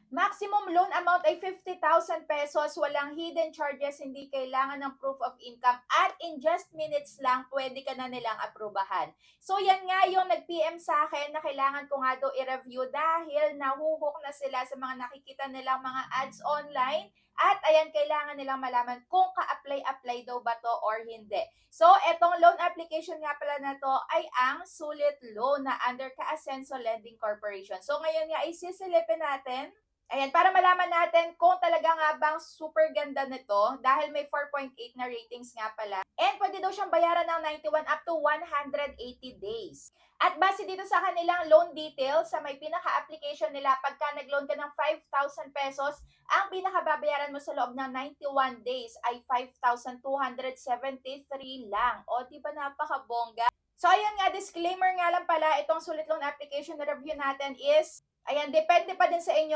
Maximum loan amount ay 50,000 pesos, walang hidden charges, hindi kailangan ng proof of income, at in just minutes lang, pwede ka na nilang aprubahan. So yan nga yung nag-PM sa akin na kailangan ko nga daw i-review dahil nahuhook na sila sa mga nakikita nilang mga ads online at ayan, kailangan nilang malaman kung ka-apply-apply daw ba to or hindi. So, etong loan application nga pala na to ay ang Sulit Loan na under Ka-Asenso Lending Corporation. So, ngayon nga, isisilipin natin. Ayan, para malaman natin kung talaga nga bang super ganda nito dahil may 4.8 na ratings nga pala. And pwede daw siyang bayaran ng 91 up to 180 days. At base dito sa kanilang loan details, sa may pinaka-application nila, pagka nag-loan ka ng 5,000 pesos, ang pinakababayaran mo sa loob ng 91 days ay 5,273 lang. O, di ba napakabongga? So, ayun nga, disclaimer nga lang pala, itong Sulit Loan application na review natin is, ayan, depende pa din sa inyo